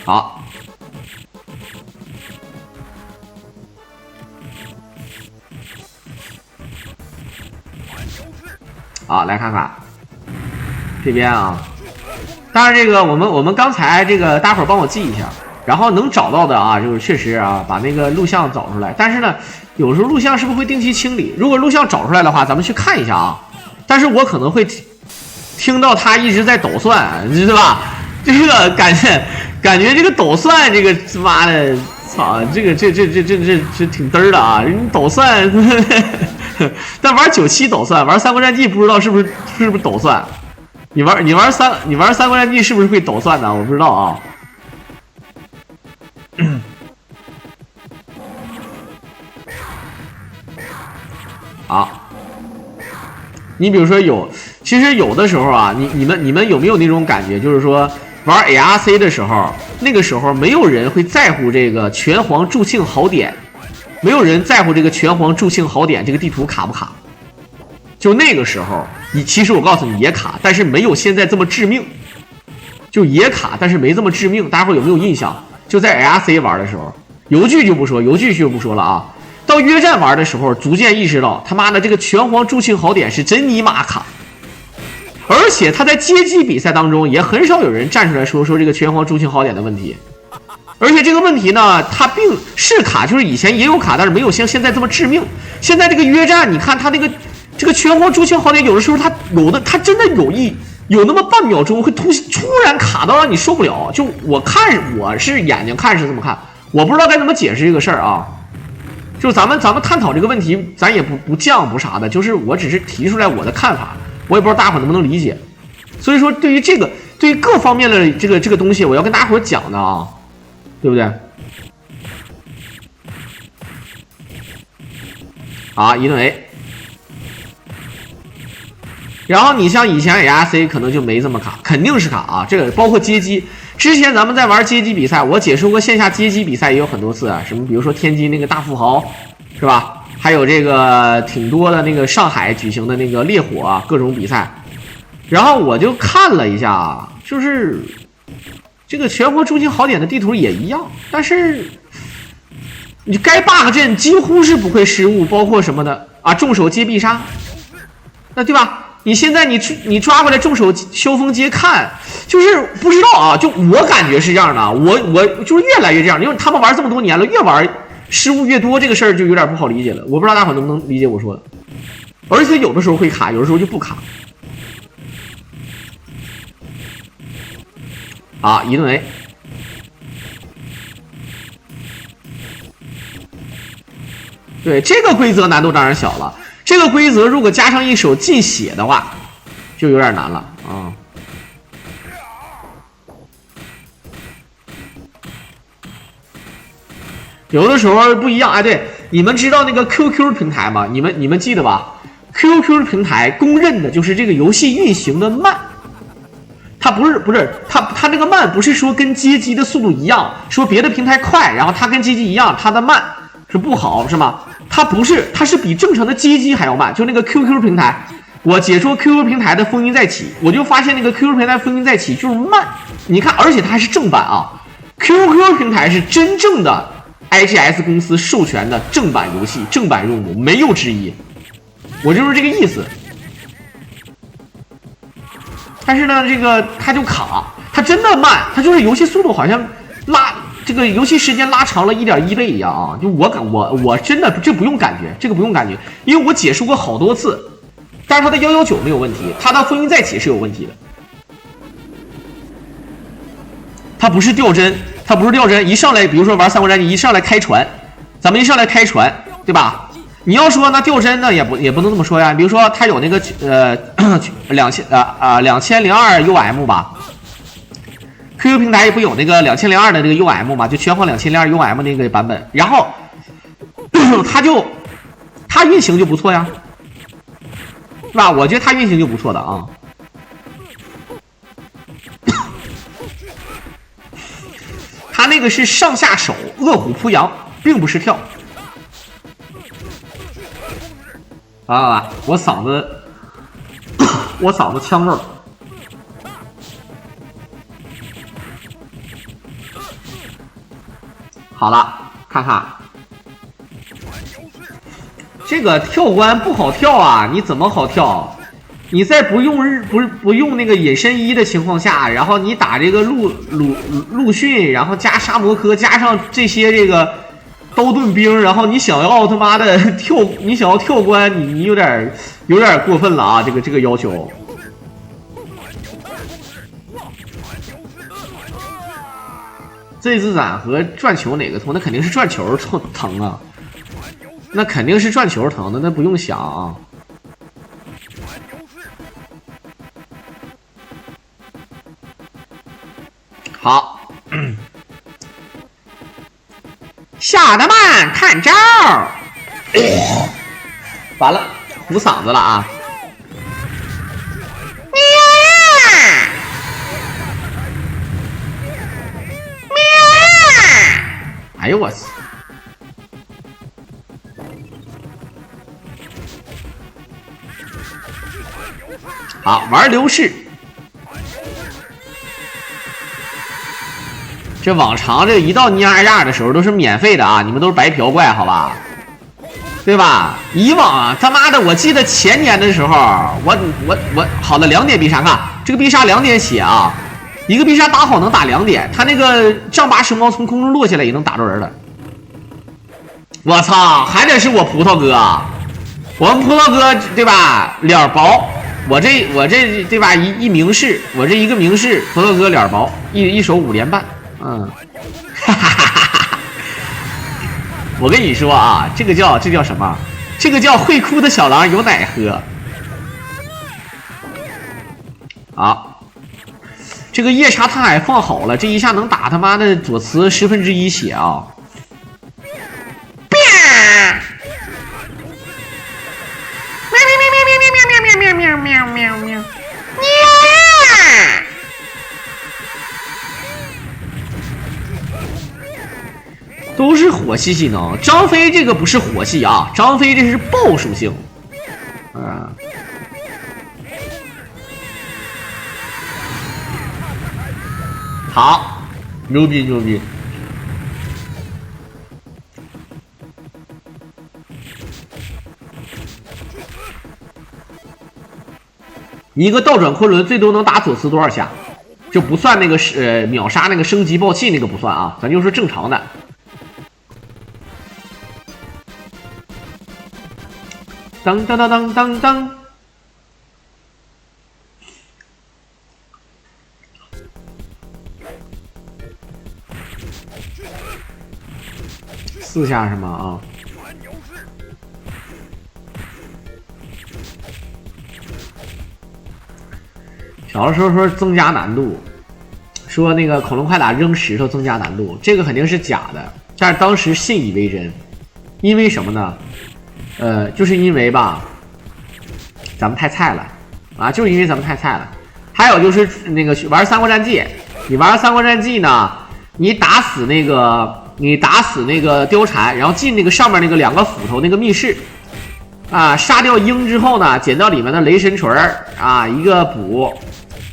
好。好，来看看这边啊。当然，这个我们刚才这个大伙儿帮我记一下，然后能找到的啊，就是确实啊，把那个录像找出来。但是呢，有时候录像是不是会定期清理？如果录像找出来的话，咱们去看一下啊。但是我可能会听到他一直在抖算，是吧？这个感觉这个抖算这个他妈的，操，这挺嘚儿的啊！人抖算。但玩97抖算，玩三国战记不知道是不是抖算？你玩三国战记是不是会抖算的？我不知道啊。好，你比如说其实有的时候啊，你们有没有那种感觉，就是说玩 ARC 的时候，那个时候没有人会在乎这个拳皇助庆好点。没有人在乎这个拳皇助庆好点这个地图卡不卡，就那个时候，其实我告诉你也卡，但是没有现在这么致命，就也卡，但是没这么致命。大家伙有没有印象？就在 ARC 玩的时候，游剧就不说了啊。到约战玩的时候，逐渐意识到他妈的这个拳皇助庆好点是真尼玛卡，而且他在街机比赛当中也很少有人站出来说这个拳皇助庆好点的问题。而且这个问题呢，它并是卡，就是以前也有卡，但是没有像现在这么致命。现在这个约战，你看它这个拳皇助庆好点，有的时候它真的有那么半秒钟会突然卡到让你受不了。就我是眼睛看是这么看，我不知道该怎么解释这个事儿啊。就咱们探讨这个问题，咱也不犟不啥的，就是我只是提出来我的看法，我也不知道大伙能不能理解。所以说，对于各方面的这个东西，我要跟大伙讲的啊。对不对？好，一顿 A。然后你像以前 ARC 可能就没这么卡，肯定是卡啊。这个包括街机，之前咱们在玩街机比赛，我解说过线下街机比赛也有很多次啊。什么比如说天津那个大富豪，是吧？还有这个挺多的那个上海举行的那个烈火啊，各种比赛。然后我就看了一下，就是这个拳皇助庆好点的地图也一样，但是你该 bug 阵几乎是不会失误，包括什么的啊，重手接必杀，那对吧？你现在你抓过来重手修风接看，就是不知道啊，就我感觉是这样的，我就是越来越这样，因为他们玩这么多年了，越玩失误越多，这个事儿就有点不好理解了。我不知道大伙能不能理解我说的，而且有的时候会卡，有的时候就不卡。啊，一顿 A， 对，这个规则难度当然小了。这个规则如果加上一手进血的话，就有点难了啊。有的时候不一样，哎，对，你们知道那个 QQ 平台吗？你们记得吧 ？QQ 平台公认的就是这个游戏运行的慢。它不是它这个慢不是说跟街机的速度一样，说别的平台快，然后它跟街机一样，它的慢是不好是吗？它不是，它是比正常的街机还要慢。就那个 QQ 平台，我解说 QQ 平台的风云再起，我就发现那个 QQ 平台风云再起就是慢。你看，而且它还是正版啊 ，QQ 平台是真正的 IGS 公司授权的正版游戏、正版任务，没有之一。我就是这个意思。但是呢，这个它就卡，它真的慢，它就是游戏速度好像这个游戏时间拉长了1.1倍一样啊！就我真的这不用感觉，这个不用感觉，因为我解说过好多次，但是它的119没有问题，它的风云再起是有问题的，它不是掉帧，它不是掉帧，一上来比如说玩三国战记一上来开船，咱们一上来开船，对吧？你要说那掉帧呢，也不能这么说呀。比如说它有那个2002 UM 吧 ，QQ 平台不有那个2002的那个 UM 嘛，就拳皇2002 UM 那个版本，然后它运行就不错呀，是吧？我觉得它运行就不错的啊。它那个是上下手饿虎扑羊，并不是跳。我嗓子呛着了。好了，看看这个跳关不好跳啊！你怎么好跳？你在不用那个隐身衣的情况下，然后你打这个陆逊，然后加沙摩科，加上这些这个刀盾兵，然后你想要他妈的你想要跳关，你有点过分了啊！这个要求。Z 字斩和转球哪个疼？那肯定是转球疼啊！那肯定是转球疼的，那不用想啊。好，下得慢，看招完了，捂嗓子了啊！哎呦我操！好，玩流士。这往常这一到尼亚亚的时候都是免费的啊，你们都是白嫖怪，好吧？对吧？以往他妈的，我记得前年的时候，我好了2点必杀，看这个必杀2点血啊，一个必杀打好能打2点，他那个丈八神猫从空中落下来也能打着人了。我操，还得是我葡萄哥，我们葡萄哥对吧？脸薄，我这对吧？一明示，我这一个明示，葡萄哥脸薄，一手5连半。哈哈哈！我跟你说啊，这叫什么？这个叫会哭的小狼有奶喝。好，这个夜叉探海放好了，这一下能打他妈的左慈1/10血啊！喵！都是火系技能，张飞这个不是火系啊，张飞这是爆属性，好，牛逼牛逼！你一个倒转昆仑最多能打左慈多少下？就不算那个秒杀那个升级爆气那个不算啊，咱就说正常的。当当当当当当，4下是吗？啊，小的时候说增加难度，说那个恐龙快打扔石头增加难度，这个肯定是假的，但是当时信以为真。因为什么呢？就是因为吧，咱们太菜了啊，就是因为咱们太菜了。还有就是那个玩《三国战记》，你玩《三国战记》呢，你打死那个貂蝉，然后进那个上面那个2个斧头那个密室。啊，杀掉鹰之后呢，捡到里面的雷神锤啊，一个补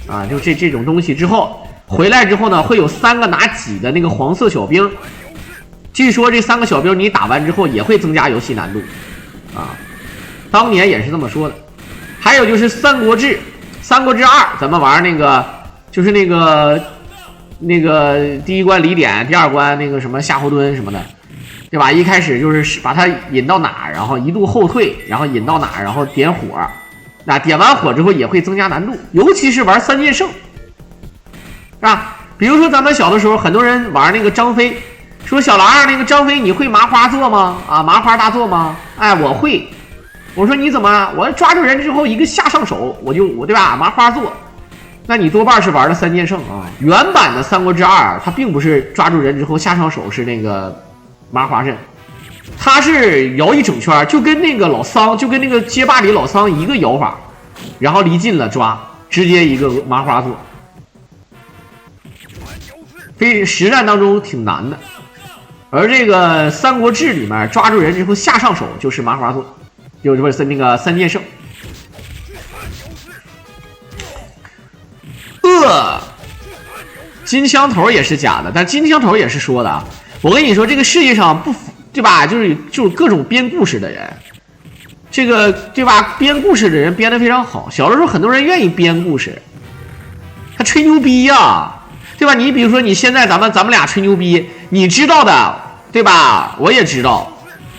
啊，就这种东西之后回来之后呢，会有3个拿戟的那个黄色小兵。据说这3个小兵你打完之后也会增加游戏难度啊，当年也是这么说的。还有就是《三国志》，《三国志2》，咱们玩那个就是那个第一关李典，第2关那个什么夏侯惇什么的。对吧？一开始就是把它引到哪儿，然后一路后退，然后引到哪儿，然后点火。那点完火之后也会增加难度，尤其是玩3剑圣，是吧？比如说咱们小的时候，很多人玩那个张飞，说小狼那个张飞你会麻花做吗？啊，麻花大作吗？哎，我会。我说你怎么？我抓住人之后一个下上手，我对吧？麻花做。那你多半是玩的3剑圣啊。原版的《三国志2》它并不是抓住人之后下上手是那个。麻花阵，他是摇一整圈，就跟那个老桑，就跟那个街霸里老桑一个摇法，然后离近了抓，直接一个麻花做。所以实战当中挺难的。而这个《三国志》里面抓住人之后下上手就是麻花做，就是那个3剑圣。金枪头也是假的，但金枪头也是说的啊。我跟你说，这个世界上不对吧？就是各种编故事的人，这个对吧？编故事的人编得非常好。小的时候很多人愿意编故事，他吹牛逼呀，对吧？你比如说你现在咱们俩吹牛逼，你知道的对吧？我也知道，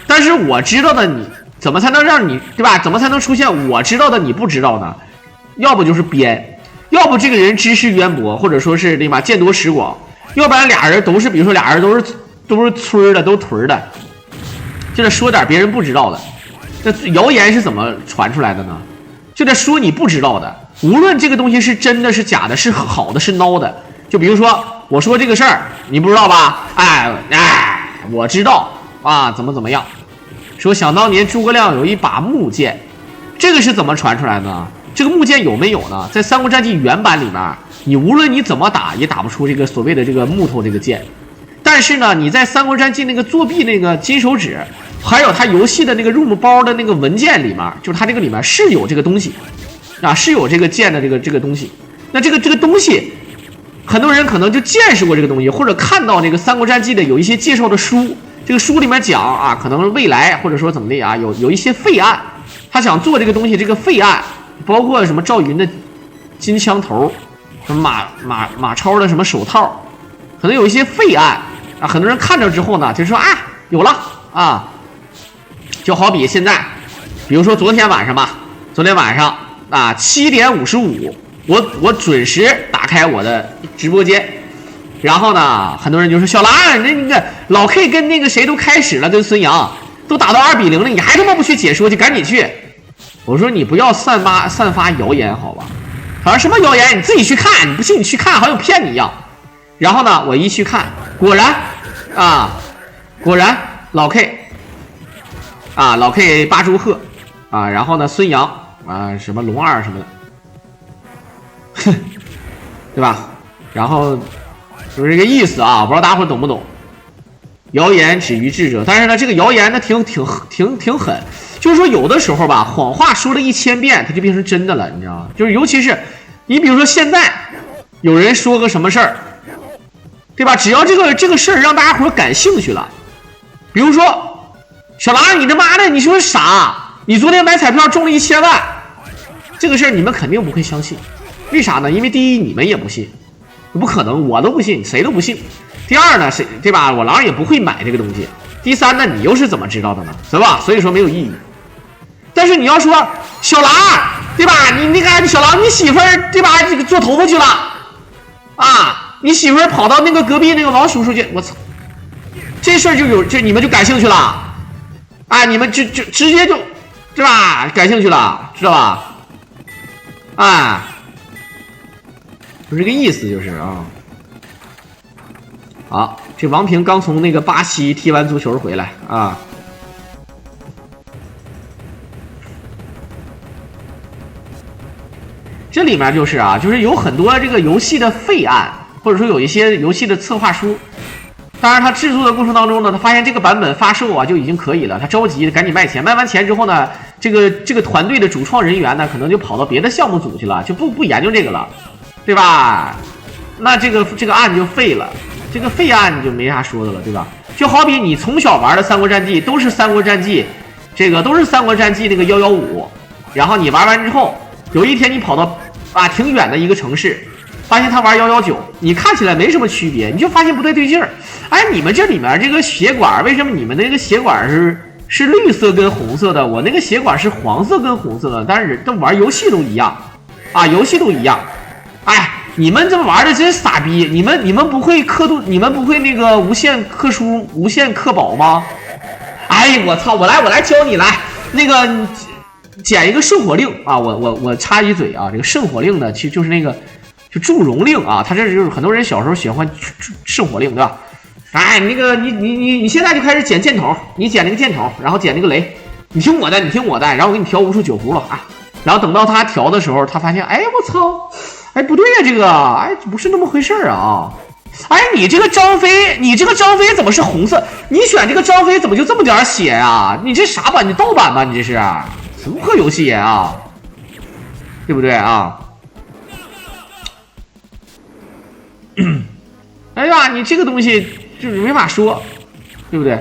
但是我知道的你怎么才能让你对吧？怎么才能出现我知道的你不知道呢？要不就是编，要不这个人知识渊博，或者说是对吧？见多识广，要不然俩人都是，比如说俩人都是村的，都屯的，就得说点别人不知道的。那谣言是怎么传出来的呢？就得说你不知道的，无论这个东西是真的是假的，是好的是孬的。就比如说我说这个事儿，你不知道吧？哎，我知道啊，怎么样？说想当年诸葛亮有一把木剑，这个是怎么传出来的呢？这个木剑有没有呢？在《三国战记》原版里面，你无论你怎么打，也打不出这个所谓的这个木头这个剑。但是呢，你在《三国战记》那个作弊那个金手指，还有它游戏的那个 ROM 包的那个文件里面，就是它这个里面是有这个东西，啊，是有这个剑的这个东西。那这个东西，很多人可能就见识过这个东西，或者看到这个《三国战记》的有一些介绍的书，这个书里面讲啊，可能未来或者说怎么的啊，有一些废案，他想做这个东西，这个废案包括什么赵云的金枪头，什么马超的什么手套，可能有一些废案。啊，很多人看着之后呢，就说啊，有了啊，就好比现在，比如说昨天晚上啊7点55，我准时打开我的直播间，然后呢，很多人就说小狼，那个老 K 跟那个谁都开始了，跟孙杨都打到2比0了，你还他妈不去解说去，赶紧去！我说你不要散发谣言好吧？他说什么谣言？你自己去看，你不信你去看，好像骗你一样。然后呢，我一去看，果然老 K 啊，老 K 8祝贺啊，然后呢孙杨啊什么龙二什么的，对吧？然后就是这个意思啊，不知道大家伙懂不懂？谣言止于智者，但是呢，这个谣言呢挺狠，就是说有的时候吧，谎话说了1000遍，它就变成真的了，你知道吗？就是尤其是你比如说现在有人说个什么事儿。对吧？只要这个事儿让大家伙感兴趣了，比如说小狼，你他妈的，你说傻？你昨天买彩票中了1000万，这个事儿你们肯定不会相信，为啥呢？因为第一你们也不信，不可能，我都不信，谁都不信。第二呢，对吧？我狼也不会买这个东西。第三呢，你又是怎么知道的呢？是吧？所以说没有意义。但是你要说小狼，对吧？你那个小狼，你媳妇儿对吧？这个做头发去了啊。你媳妇儿跑到那个隔壁那个王叔叔去，我操！这事儿这你们就感兴趣了，啊，你们就直接就，对吧？感兴趣了，知道吧？啊，就这个意思，就是啊。好，这王平刚从那个巴西踢完足球回来啊，这里面就是啊，就是有很多这个游戏的废案，或者说有一些游戏的策划书。当然，他制作的过程当中呢，他发现这个版本发售啊就已经可以了，他着急赶紧卖钱。卖完钱之后呢，这个团队的主创人员呢，可能就跑到别的项目组去了，就不研究这个了，对吧？那这个案就废了，这个废案就没啥说的了，对吧？就好比你从小玩的《三国战记》都是《三国战记》，这个都是《三国战记》那个115，然后你玩完之后，有一天你跑到挺远的一个城市。发现他玩119，你看起来没什么区别，你就发现不太对劲儿。哎，你们这里面这个血管，为什么你们那个血管是绿色跟红色的？我那个血管是黄色跟红色的，但是这玩游戏都一样啊，游戏都一样。哎，你们这玩的真傻逼！你们不会刻度，你们不会那个无限刻书、无限刻宝吗？哎，我操！我来教你来那个捡一个圣火令啊！我插一嘴啊，这个圣火令呢，其实就是那个。就祝融令啊，他这就是很多人小时候喜欢圣火令，对吧？哎，那个你现在就开始捡箭筒，你捡那个箭筒，然后捡那个雷，你听我的，然后我给你调无数9葫芦啊。然后等到他调的时候，他发现，哎，我操，哎，不对呀，这个，哎，不是那么回事啊。哎，你这个张飞怎么是红色？你选这个张飞怎么就这么点血啊？你这啥版？你盗版吧？你这是什么破游戏啊？对不对啊？哎呀，你这个东西就是没法说，对不对？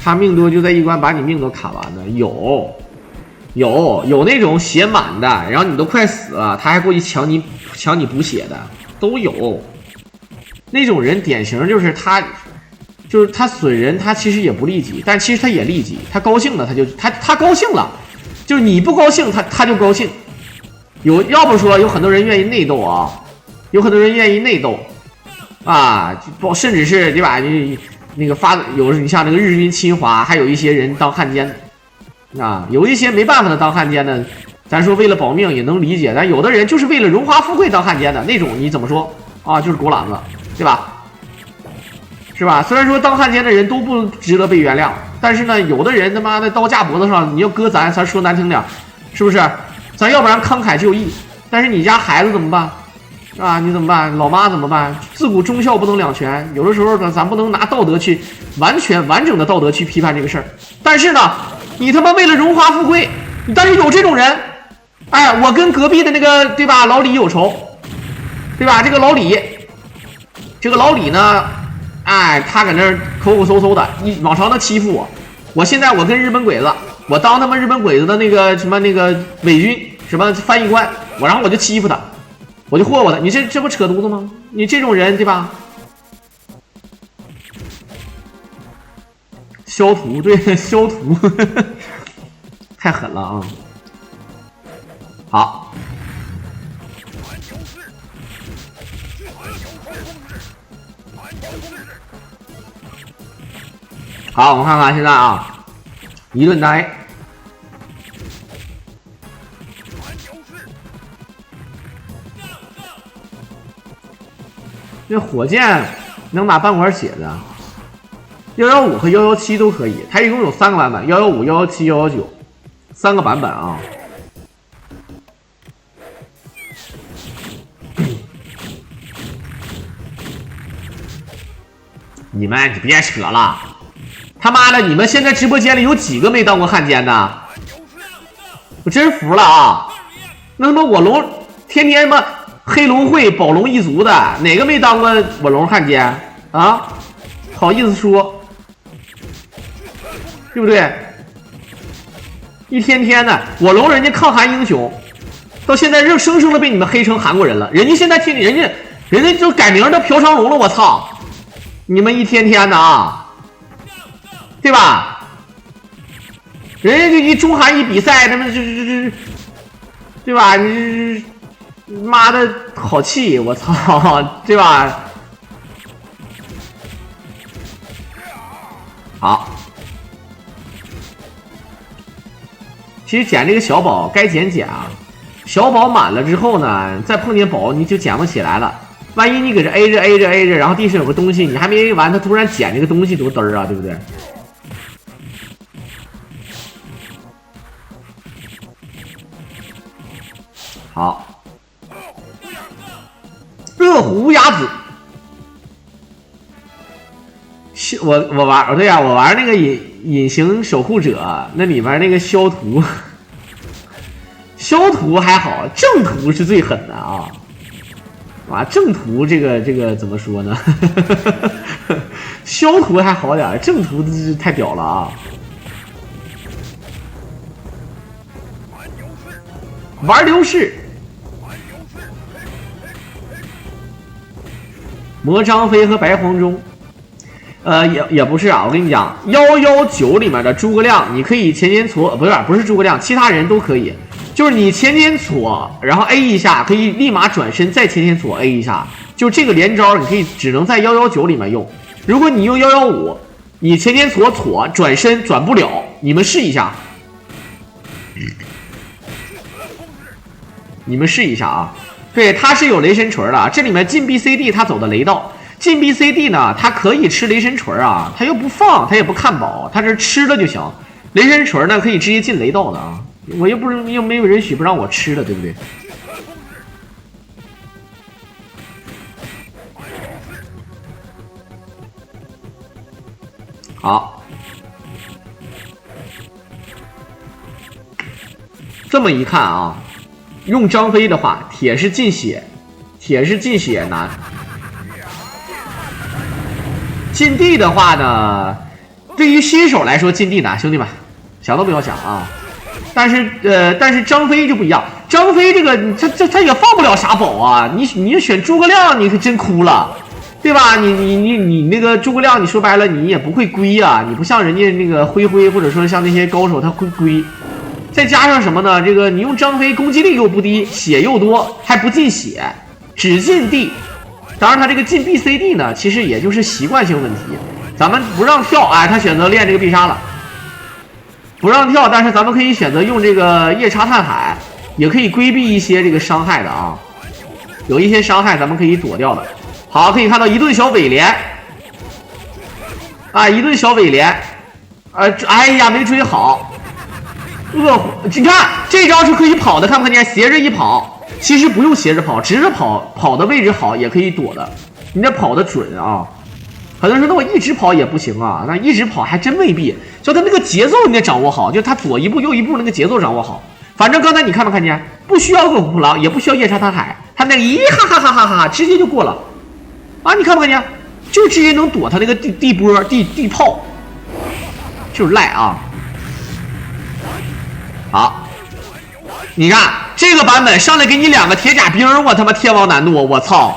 他命多就在一关把你命都砍完的，有那种血满的，然后你都快死了，他还过去抢你补血的，都有。那种人典型就是他损人，他其实也不利己，但其实他也利己。他高兴了，他高兴了，就是你不高兴，他就高兴。要不说有很多人愿意内斗啊，有很多人愿意内斗啊，甚至是对吧？你那个你像那个日军侵华，还有一些人当汉奸啊，有一些没办法的当汉奸的，咱说为了保命也能理解，但有的人就是为了荣华富贵当汉奸的那种，你怎么说啊？就是狗懒子，对吧？是吧？虽然说当汉奸的人都不值得被原谅，但是呢，有的人他妈的刀架脖子上，你要搁咱说难听点，是不是？咱要不然慷慨就义，但是你家孩子怎么办？啊，你怎么办？老妈怎么办？自古忠孝不能两全，有的时候咱不能拿道德去完整的道德去批判这个事儿。但是呢，你他妈为了荣华富贵，但是有这种人，哎，我跟隔壁的那个对吧老李有仇，对吧？这个老李呢？哎，他搁那儿抠抠搜搜的，往常的欺负我。我跟日本鬼子，我当他们日本鬼子的那个什么那个伪军什么翻译官，然后我就欺负他，我就霍霍他。你这不扯犊子吗？你这种人对吧？消图对消图，太狠了啊！好。好，我们看看现在啊，一顿呆。这火箭能打半管血的，115和117都可以，它一共有3个版本，115、117、119，3个版本啊。你们别扯了。他妈的！你们现在直播间里有几个没当过汉奸的？我真服了啊！那他妈我龙天天他妈黑龙会宝龙一族的，哪个没当过我龙汉奸啊？好意思说，对不对？一天天的我龙人家抗韩英雄，到现在生生的被你们黑成韩国人了。人家现在人家就改名叫朴长龙了，我操！你们一天天的啊！对吧？人家就一中韩一比赛，他们对吧？你妈的好气，我操，对吧？好，其实捡这个小宝该捡啊，小宝满了之后呢，再碰见宝你就捡不起来了。万一你搁这 A 着，然后地上有个东西，你还没完，他突然捡这个东西多嘚儿啊，对不对？好，热虎乌鸦子。我玩对呀、我玩那个隐形守护者，那里面那个消图，消图还好，正图是最狠的啊！哇，正图这个怎么说呢？消图还好点，正图太屌了啊！玩流士，魔张飞和白黄忠。也不是啊，我跟你讲，119里面的诸葛亮，你可以前前左，不是诸葛亮，其他人都可以，就是你前前左，然后 A 一下，可以立马转身再前前左 A 一下，就这个连招，你可以只能在119里面用。如果你用115，你前前左转身转不了，你们试一下，你们试一下啊。对，它是有雷神锤的，这里面禁 BCD 它走的雷道。禁 BCD 呢，它可以吃雷神锤啊，它又不放，它也不看宝，它这吃了就行。雷神锤呢，可以直接进雷道的啊，我又没有允许不让我吃的，对不对？好，这么一看啊，用张飞的话，铁是进血难。禁地的话呢，对于新手来说禁地难，兄弟们想都不要想啊！但是张飞就不一样，张飞这个他也放不了啥宝啊！你选诸葛亮，你可真哭了，对吧？你那个诸葛亮，你说白了你也不会归啊，你不像人家那个灰或者说像那些高手他会归。再加上什么呢？这个你用张飞攻击力又不低，血又多，还不进血，只进地。当然，他这个进 BCD 呢，其实也就是习惯性问题。咱们不让跳，哎，他选择练这个必杀了，不让跳。但是咱们可以选择用这个夜叉探海，也可以规避一些这个伤害的啊。有一些伤害咱们可以躲掉的。好，可以看到一顿小尾连，啊，一顿小尾连，哎呀，没追好。恶虎，你看这招是可以跑的，看不看见？斜着一跑。其实不用斜着跑，直着跑的位置好也可以躲的，你得跑的准啊。很多人说那我一直跑也不行啊，那一直跑还真未必，就他那个节奏你得掌握好，就他左一步右一步那个节奏掌握好。反正刚才你看没看见？不需要恶虎扑狼，也不需要夜叉探海，他那个一哈哈哈哈哈直接就过了啊！你看没看见？就直接能躲他那个地波地炮，就是赖啊！好，你看这个版本上来给你2个铁甲兵，我他妈天王难度，我操，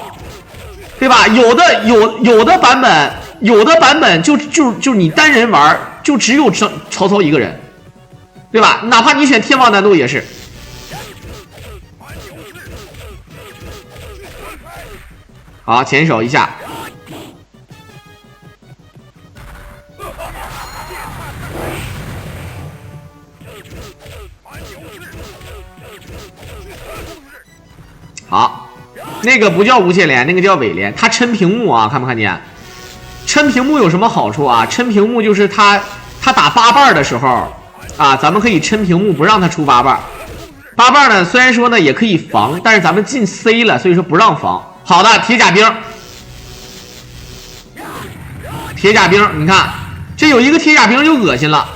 对吧？有的版本就你单人玩，就只有曹操一个人，对吧？哪怕你选天王难度也是。好，前手一下。好，那个不叫无限连，那个叫尾连，它抻屏幕啊，看没看见？抻屏幕有什么好处啊？抻屏幕就是它打8瓣的时候啊，咱们可以抻屏幕不让它出8瓣。8瓣呢，虽然说呢也可以防，但是咱们进 C 了，所以说不让防。好的，铁甲兵，铁甲兵，你看这有一个铁甲兵就恶心了，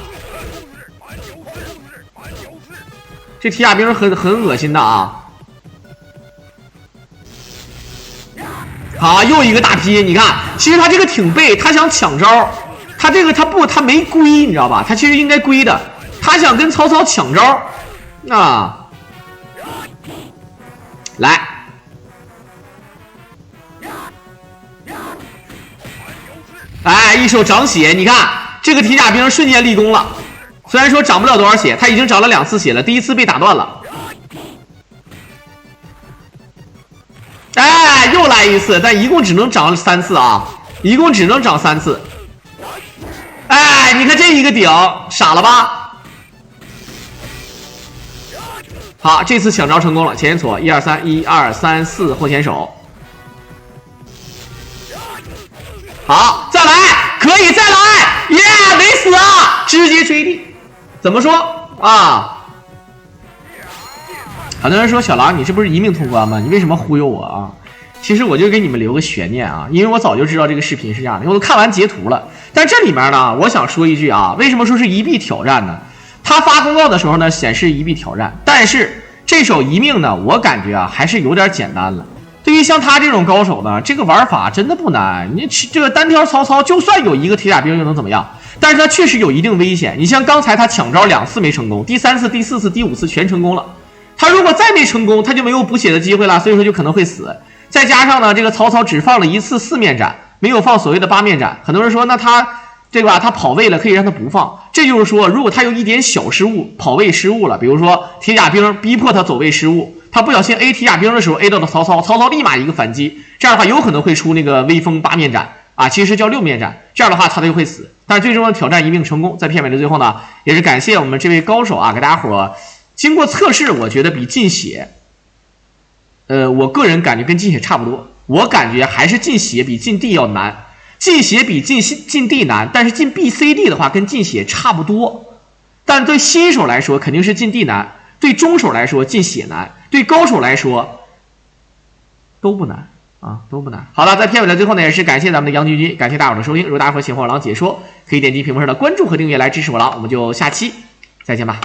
这铁甲兵很恶心的啊。好，又一个大劈，你看，其实他这个挺背，他想抢招，他这个他没归，你知道吧？他其实应该归的，他想跟曹操抢招，啊，来，哎，一手长血，你看这个铁甲兵瞬间立功了，虽然说长不了多少血，他已经长了2次血了，第一次被打断了。哎，又来一次，但一共只能长3次啊，一共只能长3次。哎，你看这一个顶，傻了吧？好，这次抢招成功了，前左1 2 3 1 2 3 4后前手。好，再来，可以再来，耶，没死啊，直接追地。怎么说啊？很多人说小狼，你这不是一命通关吗？你为什么忽悠我啊？其实我就给你们留个悬念啊，因为我早就知道这个视频是这样的，我都看完截图了。但这里面呢，我想说一句啊，为什么说是一币挑战呢？他发公告的时候呢，显示一币挑战，但是这手一命呢，我感觉啊还是有点简单了。对于像他这种高手呢，这个玩法真的不难。你这个单挑曹操，就算有一个铁甲兵又能怎么样？但是他确实有一定危险。你像刚才他抢招2次没成功，第3次、第4次、第5次全成功了。他如果再没成功，他就没有补血的机会了，所以说就可能会死。再加上呢，这个曹操只放了1次4面斩，没有放所谓的8面斩。很多人说，那他这个吧，他跑位了，可以让他不放。这就是说，如果他有一点小失误，跑位失误了，比如说铁甲兵逼迫他走位失误，他不小心 A 铁甲兵的时候 A 到了曹操，曹操立马一个反击，这样的话有可能会出那个威风8面斩啊，其实叫6面斩，这样的话他就会死。但是最终的挑战一命成功，在片尾的最后呢，也是感谢我们这位高手啊，给大家伙经过测试，我觉得比进血，我个人感觉跟进血差不多，我感觉还是进血比进地要难。进血比进地难，但是进 BCD 的话跟进血差不多。但对新手来说肯定是进地难，对中手来说进血难，对高手来说都不难啊，都不难。好了，在片尾的最后呢，也是感谢咱们的杨军军，感谢大伙的收听。如果大家伙喜欢我狼解说，可以点击屏幕上的关注和订阅来支持我狼，我们就下期再见吧。